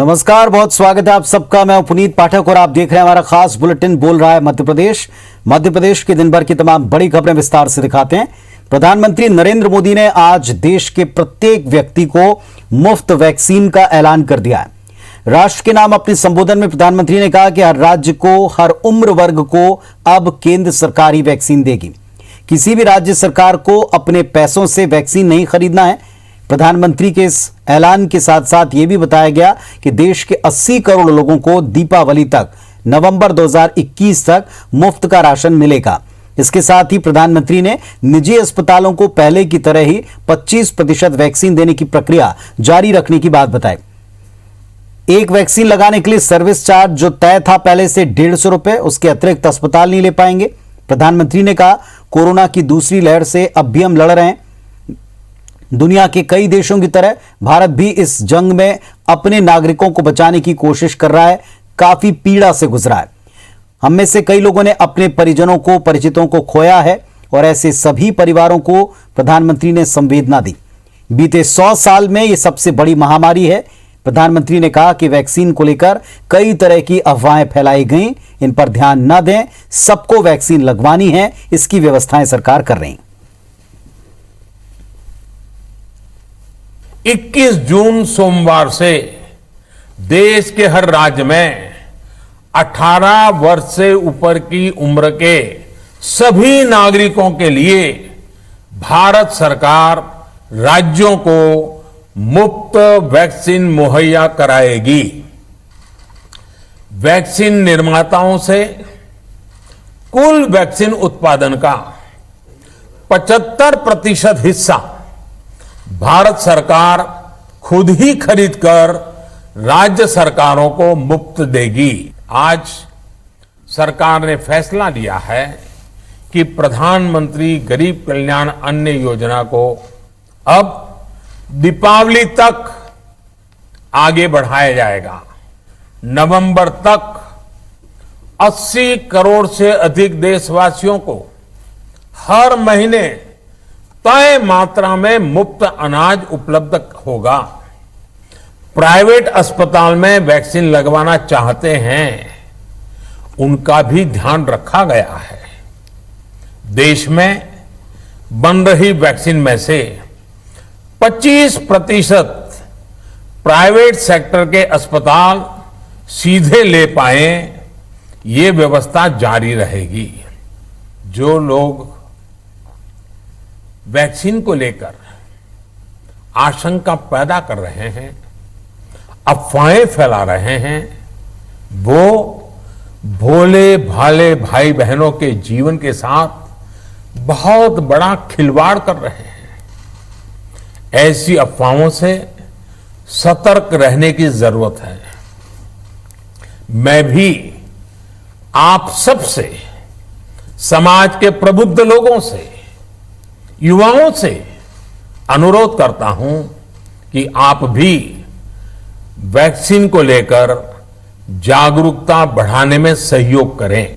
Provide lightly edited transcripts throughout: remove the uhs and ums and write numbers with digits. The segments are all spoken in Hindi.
नमस्कार, बहुत स्वागत है आप सबका। मैं पुनीत पाठक और आप देख रहे हैं हमारा खास बुलेटिन बोल रहा है मध्य प्रदेश। मध्य प्रदेश के दिन भर की तमाम बड़ी खबरें विस्तार से दिखाते हैं। प्रधानमंत्री नरेंद्र मोदी ने आज देश के प्रत्येक व्यक्ति को मुफ्त वैक्सीन का ऐलान कर दिया है। राष्ट्र के नाम अपने संबोधन में प्रधानमंत्री ने कहा कि हर राज्य को, हर उम्र वर्ग को अब केंद्र सरकार ही वैक्सीन देगी। किसी भी राज्य सरकार को अपने पैसों से वैक्सीन नहीं खरीदना है। प्रधानमंत्री के इस ऐलान के साथ साथ यह भी बताया गया कि देश के 80 करोड़ लोगों को दीपावली तक, नवंबर 2021 तक मुफ्त का राशन मिलेगा। इसके साथ ही प्रधानमंत्री ने निजी अस्पतालों को पहले की तरह ही 25% वैक्सीन देने की प्रक्रिया जारी रखने की बात बताई। एक वैक्सीन लगाने के लिए सर्विस चार्ज जो तय था पहले से 150 रुपए, उसके अतिरिक्त अस्पताल नहीं ले पाएंगे। प्रधानमंत्री ने कहा, कोरोना की दूसरी लहर से अब भी हम लड़ रहे हैं। दुनिया के कई देशों की तरह भारत भी इस जंग में अपने नागरिकों को बचाने की कोशिश कर रहा है। काफी पीड़ा से गुजरा है। हम में से कई लोगों ने अपने परिजनों को, परिचितों को खोया है और ऐसे सभी परिवारों को प्रधानमंत्री ने संवेदना दी। बीते 100 साल में यह सबसे बड़ी महामारी है। प्रधानमंत्री ने कहा कि वैक्सीन को लेकर कई तरह की अफवाहें फैलाई गई, इन पर ध्यान न दें। सबको वैक्सीन लगवानी है, इसकी व्यवस्थाएं सरकार कर रही है। 21 जून सोमवार से देश के हर राज्य में 18 वर्ष से ऊपर की उम्र के सभी नागरिकों के लिए भारत सरकार राज्यों को मुफ्त वैक्सीन मुहैया कराएगी। वैक्सीन निर्माताओं से कुल वैक्सीन उत्पादन का 75% हिस्सा भारत सरकार खुद ही खरीदकर राज्य सरकारों को मुफ्त देगी। आज सरकार ने फैसला लिया है कि प्रधानमंत्री गरीब कल्याण अन्न योजना को अब दीपावली तक आगे बढ़ाया जाएगा। नवंबर तक 80 करोड़ से अधिक देशवासियों को हर महीने तय मात्रा में मुफ्त अनाज उपलब्ध होगा। प्राइवेट अस्पताल में वैक्सीन लगवाना चाहते हैं, उनका भी ध्यान रखा गया है। देश में बन रही वैक्सीन में से 25% प्राइवेट सेक्टर के अस्पताल सीधे ले पाए, ये व्यवस्था जारी रहेगी। जो लोग वैक्सीन को लेकर आशंका पैदा कर रहे हैं, अफवाहें फैला रहे हैं, वो भोले भाले भाई बहनों के जीवन के साथ बहुत बड़ा खिलवाड़ कर रहे हैं। ऐसी अफवाहों से सतर्क रहने की जरूरत है। मैं भी आप सबसे, समाज के प्रबुद्ध लोगों से, युवाओं से अनुरोध करता हूं कि आप भी वैक्सीन को लेकर जागरूकता बढ़ाने में सहयोग करें।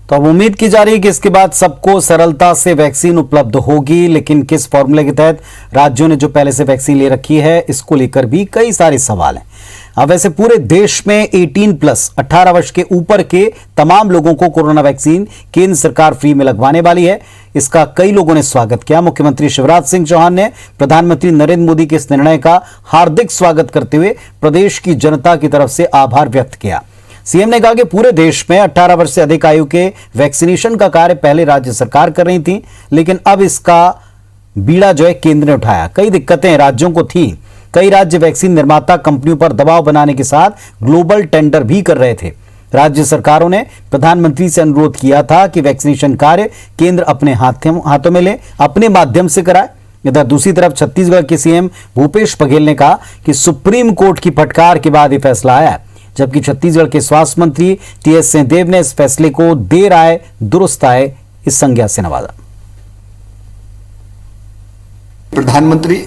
तो अब उम्मीद की जा रही है कि इसके बाद सबको सरलता से वैक्सीन उपलब्ध होगी, लेकिन किस फॉर्मूले के तहत राज्यों ने जो पहले से वैक्सीन ले रखी है, इसको लेकर भी कई सारे सवाल हैं। अब वैसे पूरे देश में 18+ वर्ष के ऊपर के तमाम लोगों को कोरोना वैक्सीन केंद्र सरकार फ्री में लगवाने वाली है। इसका कई लोगों ने स्वागत किया। मुख्यमंत्री शिवराज सिंह चौहान ने प्रधानमंत्री नरेंद्र मोदी के इस निर्णय का हार्दिक स्वागत करते हुए प्रदेश की जनता की तरफ से आभार व्यक्त किया। सीएम ने कहा कि पूरे देश में 18 वर्ष से अधिक आयु के वैक्सीनेशन का कार्य पहले राज्य सरकार कर रही थी, लेकिन अब इसका बीड़ा जो है केंद्र ने उठाया। कई दिक्कतें राज्यों को थी। कई राज्य वैक्सीन निर्माता कंपनियों पर दबाव बनाने के साथ ग्लोबल टेंडर भी कर रहे थे। राज्य सरकारों ने प्रधानमंत्री से अनुरोध किया था कि वैक्सीनेशन कार्य केंद्र अपने हाथों में ले, अपने माध्यम से कराए। इधर दूसरी तरफ छत्तीसगढ़ के सीएम भूपेश बघेल ने कहा कि सुप्रीम कोर्ट की फटकार के बाद यह फैसला आया, जबकि छत्तीसगढ़ के स्वास्थ्य मंत्री टीएस सिंहदेव ने इस फैसले को देर आए दुरुस्त आए इस संज्ञा से नवाजा। प्रधानमंत्री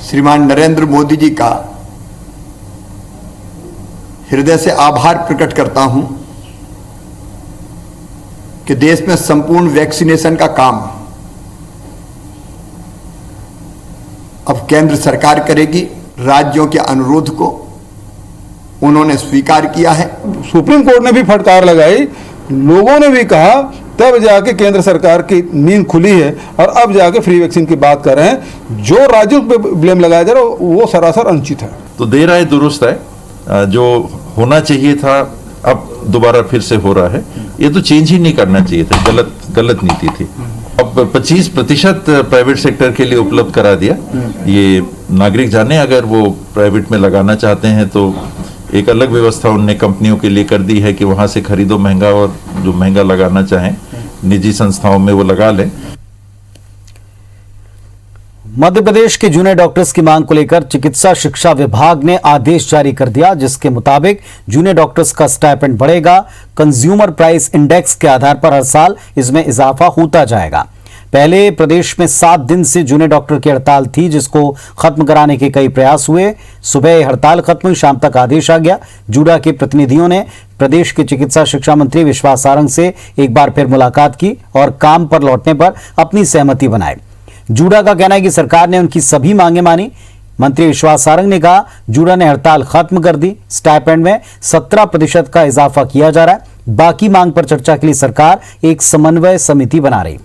श्रीमान नरेंद्र मोदी जी का हृदय से आभार प्रकट करता हूं कि देश में संपूर्ण वैक्सीनेशन का काम अब केंद्र सरकार करेगी। राज्यों के अनुरोध को उन्होंने स्वीकार किया है। सुप्रीम कोर्ट ने भी फटकार लगाई, लोगों ने भी कहा, तब जाके केंद्र सरकार की नींद खुली है और अब जाके फ्री वैक्सीन की बात कर रहे हैं। जो राज्यों पे ब्लेम लगाया जा रहा है वो सरासर अनुचित है। तो देर आए दुरुस्त है, जो होना चाहिए था अब दोबारा फिर से हो रहा है। ये तो चेंज ही नहीं करना चाहिए था, गलत नीति थी। अब 25% प्राइवेट सेक्टर के लिए उपलब्ध करा दिया। ये नागरिक जाने, अगर वो प्राइवेट में लगाना चाहते हैं तो एक अलग व्यवस्था उनने कंपनियों के लिए कर दी है कि वहां से खरीदो महंगा, और जो महंगा लगाना चाहें निजी संस्थाओं में वो लगा लें। मध्य प्रदेश के जूनियर डॉक्टर्स की मांग को लेकर चिकित्सा शिक्षा विभाग ने आदेश जारी कर दिया, जिसके मुताबिक जूनियर डॉक्टर्स का स्टाइपेंड बढ़ेगा। कंज्यूमर प्राइस इंडेक्स के आधार पर हर साल इसमें इजाफा होता जाएगा। पहले प्रदेश में 7 दिन से जूनियर डॉक्टर की हड़ताल थी, जिसको खत्म कराने के कई प्रयास हुए। सुबह हड़ताल खत्म हुई, शाम तक आदेश आ गया। जूडा के प्रतिनिधियों ने प्रदेश के चिकित्सा शिक्षा मंत्री विश्वास सारंग से एक बार फिर मुलाकात की और काम पर लौटने पर अपनी सहमति बनाई। जूडा का कहना है कि सरकार ने उनकी सभी मांगे मानी। मंत्री विश्वास सारंग ने कहा, जूडा ने हड़ताल खत्म कर दी, स्टाइपेंड में 17% का इजाफा किया जा रहा है। बाकी मांग पर चर्चा के लिए सरकार एक समन्वय समिति बना रही।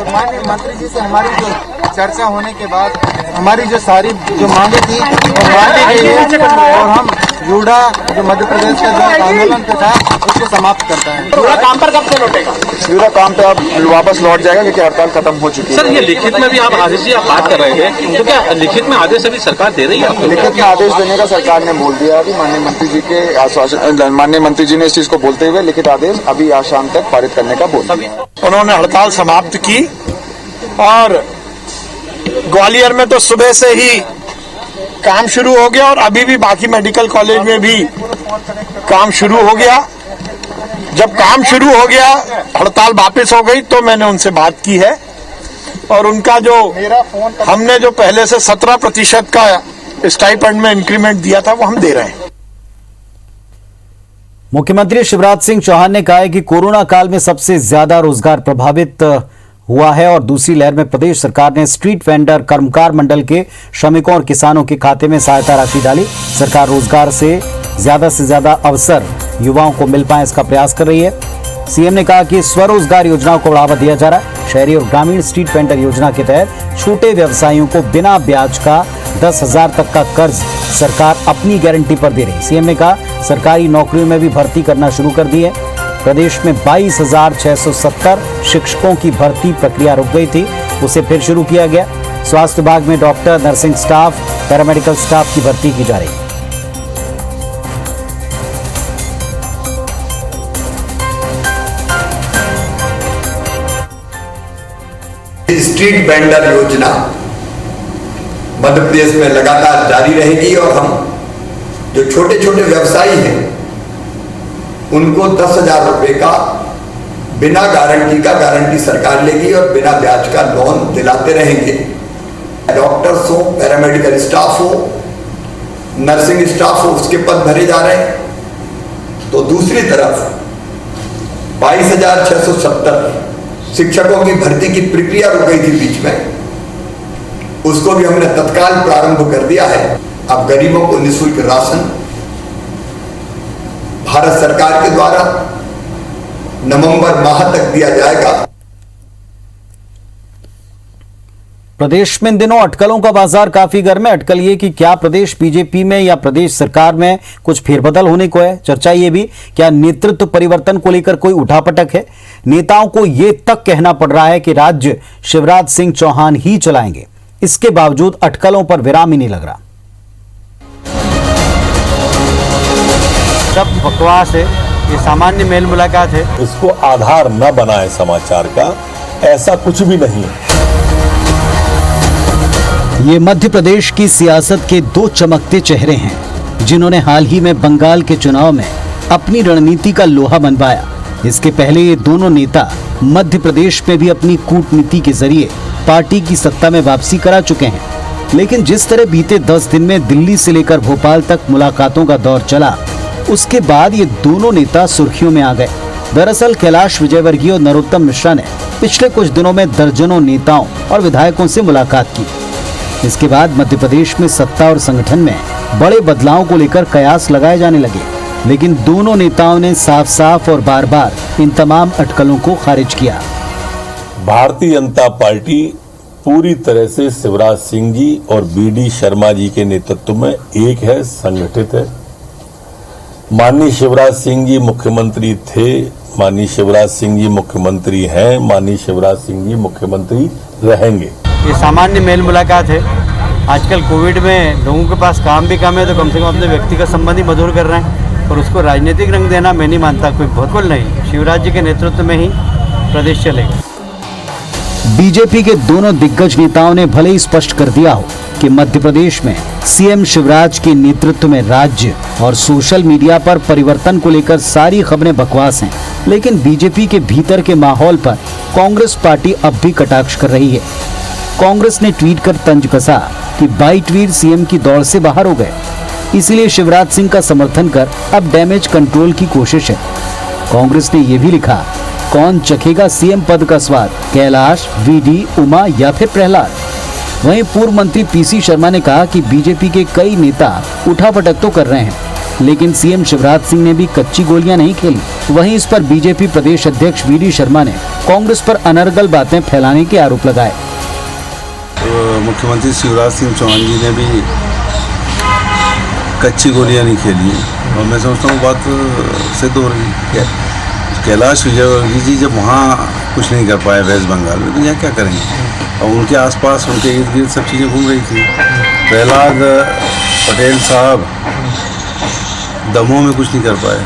माननीय मंत्री जी से हमारी जो चर्चा होने के बाद हमारी जो सारी जो मांगे थी वो मान ली गई है और हम जूडा जो मध्य प्रदेश का जो आंदोलन पे था उसको समाप्त करता है। जूडा काम पर कब से लौटेगा? जूडा काम पे अब वापस लौट जाएगा क्योंकि हड़ताल खत्म हो चुकी है। सर, ये लिखित में भी आप आदेश जी आप बात कर रहे हैं, तो क्या लिखित में आदेश अभी सरकार दे रही है आपको? लिखित में आदेश देने का सरकार ने बोल दिया। अभी माननीय मंत्री जी के आश्वासन, माननीय मंत्री जी ने इस चीज को बोलते हुए लिखित आदेश अभी आज शाम तक पारित करने का बोल दिया। उन्होंने हड़ताल समाप्त की और ग्वालियर में तो सुबह से ही काम शुरू हो गया और अभी भी बाकी मेडिकल कॉलेज में भी काम शुरू हो गया। जब काम शुरू हो गया, हड़ताल वापस हो गई, तो मैंने उनसे बात की है और उनका जो हमने जो पहले से 17% का स्टाइपेंड में इंक्रीमेंट दिया था वो हम दे रहे हैं। मुख्यमंत्री शिवराज सिंह चौहान ने कहा है कि कोरोना काल में सबसे ज्यादा रोजगार प्रभावित हुआ है और दूसरी लहर में प्रदेश सरकार ने स्ट्रीट वेंडर कर्मकार मंडल के श्रमिकों और किसानों के खाते में सहायता राशि डाली। सरकार रोजगार से ज्यादा अवसर युवाओं को मिल पाए, इसका प्रयास कर रही है। सीएम ने कहा कि स्वरोजगार योजनाओं को बढ़ावा दिया जा रहा है। शहरी और ग्रामीण स्ट्रीट वेंडर योजना के तहत छोटे व्यवसायियों को बिना ब्याज का 10,000 तक का कर्ज सरकार अपनी गारंटी पर दे रही। सीएम ने कहा, सरकारी नौकरियों में भी भर्ती करना शुरू कर दी है। प्रदेश में 22,670 शिक्षकों की भर्ती प्रक्रिया रुक गई थी, उसे फिर शुरू किया गया। स्वास्थ्य विभाग में doctor, nursing staff, paramedical staff की भर्ती की जा रही है। स्ट्रीट वेंडर योजना मध्य प्रदेश में लगातार जारी रहेगी और हम जो छोटे छोटे व्यवसायी हैं उनको 10,000 रुपए का बिना गारंटी का गारंटी सरकार लेगी और बिना ब्याज का लोन दिलाते रहेंगे। डॉक्टर्स हो, पैरामेडिकल स्टाफ हो, नर्सिंग स्टाफ हो, उसके पद भरे जा रहे हैं। तो दूसरी तरफ 22,670 शिक्षकों की भर्ती की प्रक्रिया रुक गई थी बीच में, उसको भी हमने तत्काल प्रारंभ कर दिया है। अब गरीबों को निःशुल्क राशन भारत सरकार के द्वारा नवंबर माह तक दिया जाएगा। प्रदेश में इन दिनों अटकलों का बाजार काफी गर्म है। अटकल ये कि क्या प्रदेश बीजेपी में या प्रदेश सरकार में कुछ फेरबदल होने को है। चर्चा ये भी, क्या नेतृत्व परिवर्तन को लेकर कोई उठापटक है। नेताओं को ये तक कहना पड़ रहा है कि राज्य शिवराज सिंह चौहान ही चलाएंगे। इसके बावजूद अटकलों पर विराम ही नहीं लग रहा। सब बकवास है, ये सामान्य मेल मुलाकात है। इसको आधार न बनाए समाचार का, ऐसा कुछ भी नहीं है। ये मध्य प्रदेश की सियासत के दो चमकते चेहरे हैं, जिन्होंने हाल ही में बंगाल के चुनाव में अपनी रणनीति का लोहा मनवाया। इसके पहले ये दोनों नेता मध्य प्रदेश में भी अपनी कूटनीति के जरिए पार्टी की सत्ता में वापसी करा चुके हैं। लेकिन जिस तरह बीते 10 दिन में दिल्ली से लेकर भोपाल तक मुलाकातों का दौर चला, उसके बाद ये दोनों नेता सुर्खियों में आ गए। दरअसल कैलाश विजयवर्गीय और नरोत्तम मिश्रा ने पिछले कुछ दिनों में दर्जनों नेताओं और विधायकों से मुलाकात की। इसके बाद मध्य प्रदेश में सत्ता और संगठन में बड़े बदलाव को लेकर कयास लगाए जाने लगे, लेकिन दोनों नेताओं ने साफ साफ और बार बार इन तमाम अटकलों को खारिज किया। भारतीय जनता पार्टी पूरी तरह से शिवराज सिंह जी और बीडी शर्मा जी के नेतृत्व में एक है, संगठित है। माननीय शिवराज सिंह जी मुख्यमंत्री थे, माननीय शिवराज सिंह जी मुख्यमंत्री हैं, माननीय शिवराज सिंह जी मुख्यमंत्री रहेंगे। ये सामान्य मेल मुलाकात है। आजकल कोविड में लोगों के पास काम भी कम है, तो कम से कम अपने व्यक्तिगत संबंध ही मधुर कर रहे हैं, और उसको राजनीतिक रंग देना मैं नहीं मानता कोई बहुत कुल नहीं। शिवराज जी के नेतृत्व में ही प्रदेश चलेगा। बीजेपी के दोनों दिग्गज नेताओं ने भले ही स्पष्ट कर दिया हो कि मध्य प्रदेश में सीएम शिवराज के नेतृत्व में राज्य और सोशल मीडिया पर परिवर्तन को लेकर सारी खबरें बकवास हैं, लेकिन बीजेपी के भीतर के माहौल पर कांग्रेस पार्टी अब भी कटाक्ष कर रही है। कांग्रेस ने ट्वीट कर तंज कसा कि बाईटवीर सीएम की दौड़ से बाहर हो गए, इसीलिए शिवराज सिंह का समर्थन कर अब डैमेज कंट्रोल की कोशिश है। कांग्रेस ने यह भी लिखा, कौन चखेगा सीएम पद का स्वाद, कैलाश, वीडी, उमा या फिर प्रहलाद। वहीं पूर्व मंत्री पीसी शर्मा ने कहा कि बीजेपी के कई नेता उठापटक तो कर रहे हैं, लेकिन सीएम शिवराज सिंह ने भी कच्ची गोलियां नहीं खेली। वहीं इस पर बीजेपी प्रदेश अध्यक्ष वीडी शर्मा ने कांग्रेस पर अनर्गल बातें फैलाने के आरोप लगाए। मुख्यमंत्री शिवराज सिंह चौहान जी ने भी कच्ची गोलियां नहीं खेली, और मैं समझता हूँ बात सिद्ध हो रही है। कैलाश विजयवर्गीय जी जब वहाँ कुछ नहीं कर पाए वेस्ट बंगाल में, तो यहाँ क्या करेंगे? और उनके आसपास, उनके इर्द गिर्द सब चीज़ें घूम रही थी। प्रहलाद पटेल साहब दमोह में कुछ नहीं कर पाए,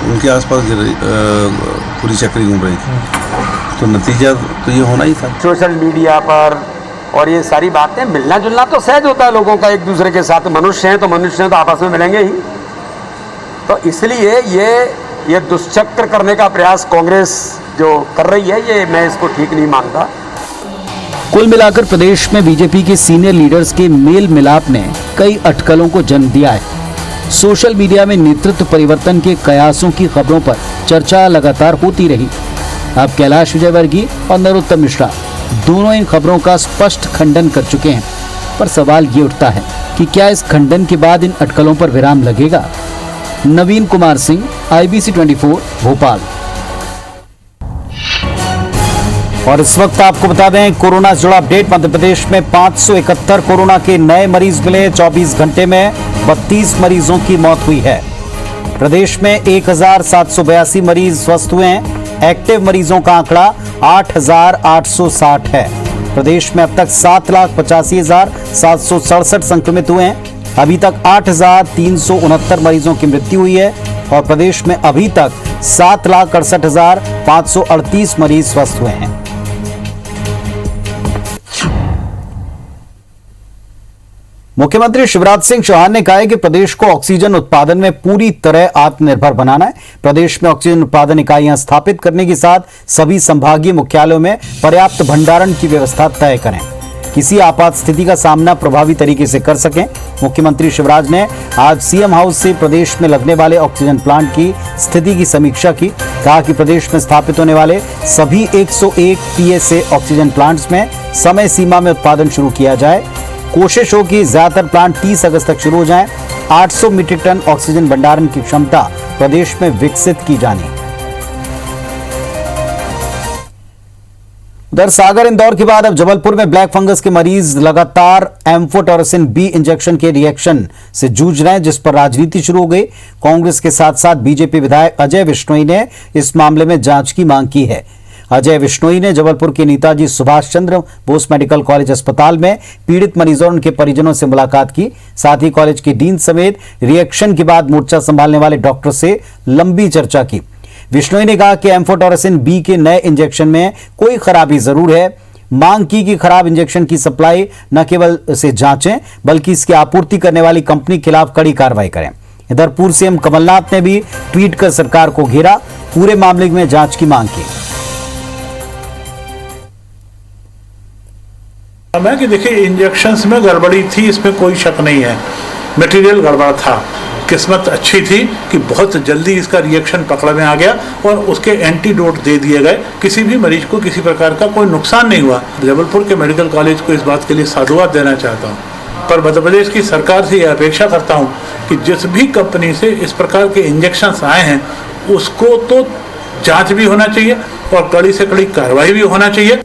उनके आसपास पूरी चक्री घूम रही थी। तो नतीजा तो ये होना ही था। सोशल मीडिया पर और ये सारी बातें, मिलना जुलना तो सहज होता है लोगों का एक दूसरे के साथ। मनुष्य हैं तो आपस में मिलेंगे ही। तो इसलिए ये दुष्चक्र करने का प्रयास कांग्रेस जो कर रही है, ये मैं इसको ठीक नहीं मानता। कुल मिलाकर प्रदेश में बीजेपी के सीनियर लीडर्स के मेल मिलाप ने कई अटकलों को जन्म दिया है। सोशल मीडिया में नेतृत्व परिवर्तन के कयासों की खबरों पर चर्चा लगातार होती रही। अब कैलाश विजयवर्गीय और नरोत्तम मिश्रा दोनों इन खबरों का स्पष्ट खंडन कर चुके हैं, पर सवाल ये उठता है कि क्या इस खंडन के बाद इन अटकलों पर विराम लगेगा? नवीन कुमार सिंह, IBC 24, भोपाल। और इस वक्त आपको बता दें कोरोना से जुड़ा अपडेट। मध्य प्रदेश में 571 कोरोना के नए मरीज मिले। 24 घंटे में 32 मरीजों की मौत हुई है। प्रदेश में 1782 मरीज स्वस्थ हुए हैं। एक्टिव मरीजों का आंकड़ा 8860 है। प्रदेश में अब तक 7,85,767 संक्रमित हुए हैं। अभी तक 8,369 मरीजों की मृत्यु हुई है और प्रदेश में अभी तक 7,68,538 मरीज स्वस्थ हुए हैं। मुख्यमंत्री शिवराज सिंह चौहान ने कहा है कि प्रदेश को ऑक्सीजन उत्पादन में पूरी तरह आत्मनिर्भर बनाना है। प्रदेश में ऑक्सीजन उत्पादन इकाइयां स्थापित करने के साथ सभी संभागीय मुख्यालयों में पर्याप्त भंडारण की व्यवस्था तय करें, किसी आपात स्थिति का सामना प्रभावी तरीके से कर सकें। मुख्यमंत्री शिवराज ने आज सीएम हाउस से प्रदेश में लगने वाले ऑक्सीजन प्लांट की स्थिति की समीक्षा की। कहा कि प्रदेश में स्थापित होने वाले सभी 101 PSA ऑक्सीजन प्लांट्स में समय सीमा में उत्पादन शुरू किया जाए। कोशिश हो कि ज्यादातर प्लांट 30 अगस्त तक शुरू हो जाएं। 800 मीट्रिक टन ऑक्सीजन भंडारण की क्षमता प्रदेश में विकसित की जानी। उधर सागर इंदौर के बाद अब जबलपुर में ब्लैक फंगस के मरीज लगातार एम्फोटेरेसिन B इंजेक्शन के रिएक्शन से जूझ रहे हैं, जिस पर राजनीति शुरू हो गई। कांग्रेस के साथ साथ बीजेपी विधायक अजय विश्नोई ने इस मामले में जांच की मांग की है। अजय विश्नोई ने जबलपुर के नेताजी सुभाष चंद्र बोस मेडिकल कॉलेज अस्पताल में पीड़ित मरीजों और उनके परिजनों से मुलाकात की। साथ ही कॉलेज के डीन समेत रिएक्शन के बाद मोर्चा संभालने वाले डॉक्टर से लंबी चर्चा की। विश्नोई ने कहा कि एम्फोटेरेसिन B के नए इंजेक्शन में कोई खराबी जरूर है। मांग की कि खराब इंजेक्शन की सप्लाई न केवल से जांचें बल्कि इसकी आपूर्ति करने वाली कंपनी के खिलाफ कड़ी कार्रवाई करें। इधर पूर्व सीएम कमलनाथ ने भी ट्वीट कर सरकार को घेरा, पूरे मामले में जांच की मांग की। मैं कि देखिए इंजेक्शंस में गड़बड़ी थी, इसमें कोई शक नहीं है, मटेरियल गड़बड़ था। किस्मत अच्छी थी कि बहुत जल्दी इसका रिएक्शन पकड़ में आ गया और उसके एंटीडोट दे दिए गए, किसी भी मरीज को किसी प्रकार का कोई नुकसान नहीं हुआ। जबलपुर के मेडिकल कॉलेज को इस बात के लिए साधुवाद देना चाहता हूँ, पर मध्य प्रदेश की सरकार से यह अपेक्षा करता हूँ कि जिस भी कंपनी से इस प्रकार के इंजेक्शंस आए हैं उसको तो जांच भी होना चाहिए और कड़ी से कड़ी कार्रवाई भी होना चाहिए।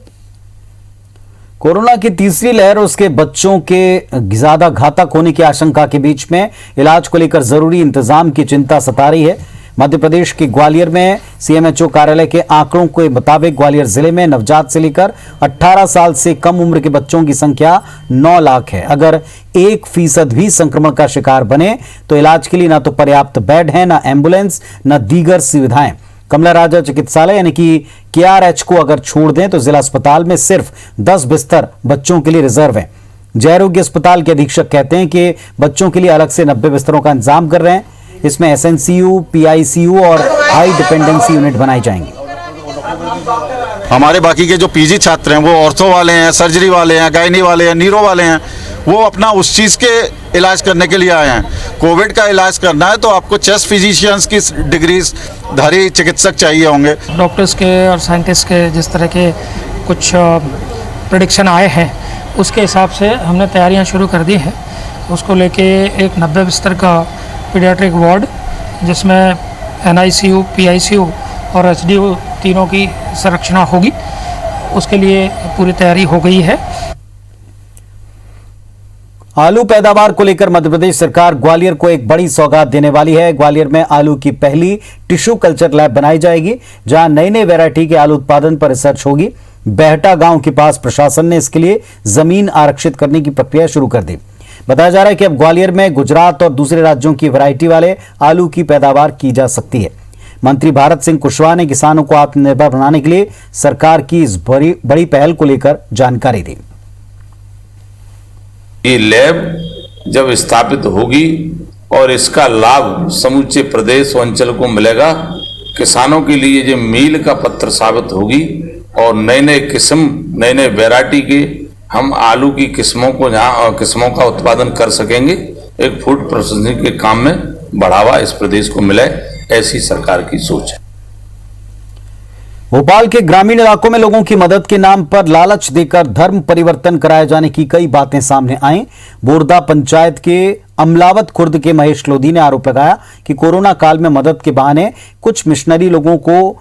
कोरोना की तीसरी लहर और उसके बच्चों के ज्यादा घातक होने की आशंका के बीच में इलाज को लेकर जरूरी इंतजाम की चिंता सता रही है। मध्य प्रदेश के ग्वालियर में सीएमएचओ कार्यालय के आंकड़ों के मुताबिक ग्वालियर जिले में नवजात से लेकर 18 साल से कम उम्र के बच्चों की संख्या 9 लाख है। अगर 1% भी संक्रमण का शिकार बने तो इलाज के लिए न तो पर्याप्त बेड है, न एम्बुलेंस, न दीगर सुविधाएं। कमला राजा चिकित्सालय यानी कि KRH को अगर छोड़ दें तो जिला अस्पताल में सिर्फ 10 बिस्तर बच्चों के लिए रिजर्व हैं। जय आरोग्य अस्पताल के अधीक्षक कहते हैं कि बच्चों के लिए अलग से 90 बिस्तरों का इंतजाम कर रहे हैं। इसमें SNCU, PICU और हाई डिपेंडेंसी यूनिट बनाई जाएंगी। हमारे बाकी के जो PG छात्र हैं वो ऑर्थो वाले हैं, सर्जरी वाले हैं, गायनी वाले हैं, न्यूरो वाले हैं, वो अपना उस चीज़ के इलाज करने के लिए आए हैं। कोविड का इलाज करना है तो आपको चेस्ट फिजिशियंस की डिग्रीज धारी चिकित्सक चाहिए होंगे। डॉक्टर्स के और साइंटिस्ट के जिस तरह के कुछ प्रेडिक्शन आए हैं उसके हिसाब से हमने तैयारियां शुरू कर दी हैं। उसको लेके एक 90 बिस्तर का पीडियाट्रिक वार्ड जिसमें NICU, PICU और HDU तीनों की संरचना होगी, उसके लिए पूरी तैयारी हो गई है। आलू पैदावार को लेकर मध्य प्रदेश सरकार ग्वालियर को एक बड़ी सौगात देने वाली है। ग्वालियर में आलू की पहली टिश्यू कल्चर लैब बनाई जाएगी जहां नई नई वैरायटी के आलू उत्पादन पर रिसर्च होगी। बेहटा गांव के पास प्रशासन ने इसके लिए जमीन आरक्षित करने की प्रक्रिया शुरू कर दी। बताया जा रहा है कि अब ग्वालियर में गुजरात और दूसरे राज्यों की वैरायटी वाले आलू की पैदावार की जा सकती है। मंत्री भारत सिंह कुशवाहा ने किसानों को आत्मनिर्भर बनाने के लिए सरकार की इस बड़ी पहल को लेकर जानकारी दी। ये लैब जब स्थापित होगी और इसका लाभ समूचे प्रदेश और अंचल को मिलेगा, किसानों के लिए ये मील का पत्थर साबित होगी और नए नए किस्म, नए नए वैरायटी के हम आलू की किस्मों का उत्पादन कर सकेंगे। एक फूड प्रोसेसिंग के काम में बढ़ावा इस प्रदेश को मिले, ऐसी सरकार की सोच है। भोपाल के ग्रामीण इलाकों में लोगों की मदद के नाम पर लालच देकर धर्म परिवर्तन कराए जाने की कई बातें सामने आईं। बोरदा पंचायत के अमलावत खुर्द के महेश लोधी ने आरोप लगाया कि कोरोना काल में मदद के बहाने कुछ मिशनरी लोगों को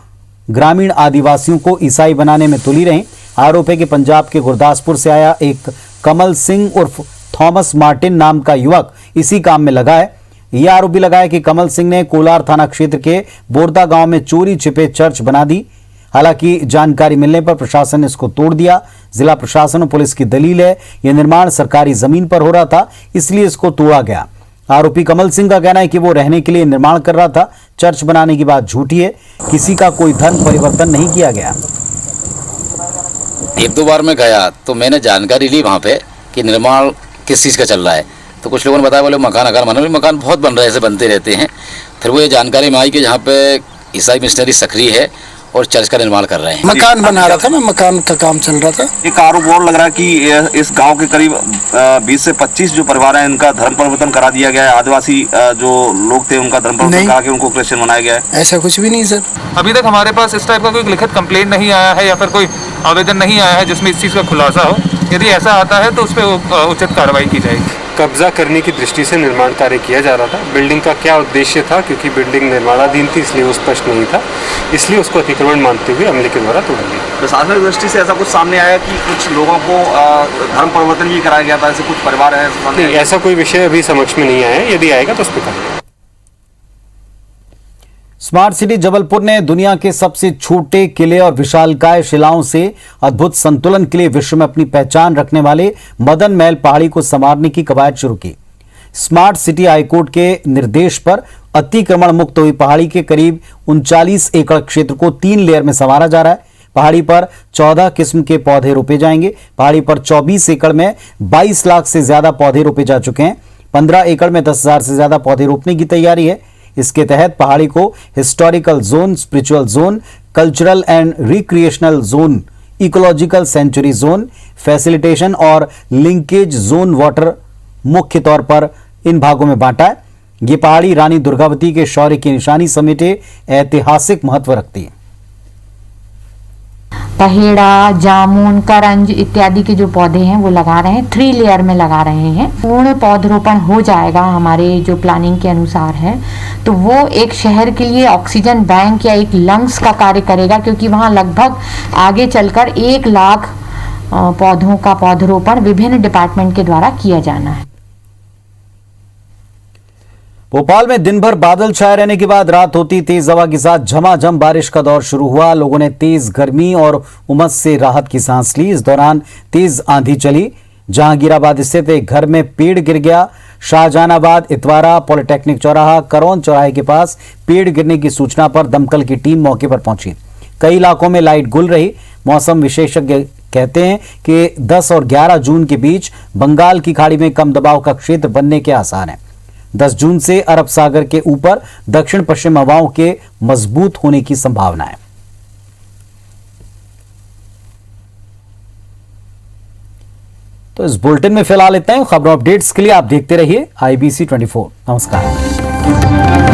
ग्रामीण आदिवासियों को ईसाई बनाने में तुली रहीं। आरोप है कि पंजाब के गुरदासपुर से आया एक कमल सिंह उर्फ थॉमस मार्टिन नाम का युवक इसी काम में लगा है। यह आरोप भी लगाया कि कमल सिंह ने कोलार थाना क्षेत्र के बोरदा गांव में चोरी छिपे चर्च बना दी। हालांकि जानकारी मिलने पर प्रशासन ने इसको तोड़ दिया। जिला प्रशासन और पुलिस की दलील है यह निर्माण सरकारी जमीन पर हो रहा था, इसलिए इसको तोड़ा गया। आरोपी कमल सिंह का कहना है कि वो रहने के लिए निर्माण कर रहा था। चर्च बनाने की बात झूठी है, किसी का कोई धर्म परिवर्तन नहीं किया गया। 1-2 बार मैं गया तो मैंने जानकारी ली वहाँ पे कि निर्माण किस चीज़ का चल रहा है, तो कुछ लोगों ने बताया बोले मकान अगर बना, मकान बहुत बन रहे, ऐसे बनते रहते हैं। फिर वो ये जानकारी में आई कि जहाँ पे ईसाई मिशनरी सक्रिय है और चर्च का निर्माण कर रहे हैं। मकान बना रहा था, मैं मकान का काम चल रहा था। एक आरोप और लग रहा है कि इस गांव के करीब 20 से 25 जो परिवार हैं इनका धर्म परिवर्तन करा दिया गया है। आदिवासी जो लोग थे उनका धर्म परिवर्तन करा के उनको क्रिश्चियन बनाया गया है। ऐसा कुछ भी नहीं सर। अभी तक हमारे पास इस टाइप का कोई लिखित कंप्लेंट नहीं आया है या फिर कोई आवेदन नहीं आया है जिसमें इस चीज़ का खुलासा हो। यदि ऐसा आता है तो उस पर उचित कार्रवाई की जाएगी। कब्जा करने की दृष्टि से निर्माण कार्य किया जा रहा था। बिल्डिंग का क्या उद्देश्य था, क्योंकि बिल्डिंग निर्माणाधीन थी इसलिए वो स्पष्ट नहीं था, इसलिए उसको अतिक्रमण मानते हुए अमले के द्वारा तोड़ दिया। प्रशासनिक दृष्टि से ऐसा कुछ सामने आया कि कुछ लोगों को धर्म परिवर्तन भी कराया गया था, ऐसे कुछ परिवार है? नहीं, ऐसा कोई विषय अभी समझ में नहीं आया है। यदि आएगा तो उस पर करेंगे। स्मार्ट सिटी जबलपुर ने दुनिया के सबसे छोटे किले और विशालकाय शिलाओं से अद्भुत संतुलन के लिए विश्व में अपनी पहचान रखने वाले मदन महल पहाड़ी को संवारने की कवायद शुरू की। स्मार्ट सिटी हाईकोर्ट के निर्देश पर अतिक्रमण मुक्त हुई पहाड़ी के करीब 39 एकड़ क्षेत्र को 3 लेयर में संवारा जा रहा है। पहाड़ी पर 14 किस्म के पौधे रोपे जाएंगे। पहाड़ी पर 24 एकड़ में 22 लाख से ज्यादा पौधे रोपे जा चुके हैं। 15 एकड़ में 10,000 से ज्यादा पौधे रोपने की तैयारी है। इसके तहत पहाड़ी को historical zone, spiritual zone, cultural and recreational zone ecological sanctuary zone, facilitation और लिंकेज जोन वाटर मुख्य तौर पर इन भागों में बांटा है। ये पहाड़ी रानी दुर्गावती के शौर्य की निशानी समेटे ऐतिहासिक महत्व रखती है। पहेड़ा, जामुन, करंज इत्यादि के जो पौधे हैं वो लगा रहे हैं, 3 लेयर में लगा रहे हैं। पूर्ण पौधरोपण हो जाएगा हमारे जो प्लानिंग के अनुसार है, तो वो एक शहर के लिए ऑक्सीजन बैंक या एक लंग्स का कार्य करेगा, क्योंकि वहाँ लगभग आगे चलकर 1 लाख पौधों का पौधरोपण विभिन्न डिपार्टमेंट के द्वारा किया जाना है। भोपाल में दिन भर बादल छाए रहने के बाद रात होती तेज हवा के साथ झमाझम बारिश का दौर शुरू हुआ। लोगों ने तेज गर्मी और उमस से राहत की सांस ली। इस दौरान तेज आंधी चली। जहांगीराबाद स्थित एक घर में पेड़ गिर गया। शाहजहानाबाद, इतवारा, पॉलिटेक्निक चौराहा, करौन चौराहे के पास पेड़ गिरने की सूचना पर दमकल की टीम मौके पर पहुंची। कई इलाकों में लाइट गुल रही। मौसम विशेषज्ञ कहते हैं कि 10 और 11 जून के बीच बंगाल की खाड़ी में कम दबाव का क्षेत्र बनने के आसार हैं। 10 जून से अरब सागर के ऊपर दक्षिण पश्चिम हवाओं के मजबूत होने की संभावना है। तो इस बुलेटिन में फिलहाल इतना ही। खबरों अपडेट्स के लिए आप देखते रहिए IBC 24। नमस्कार।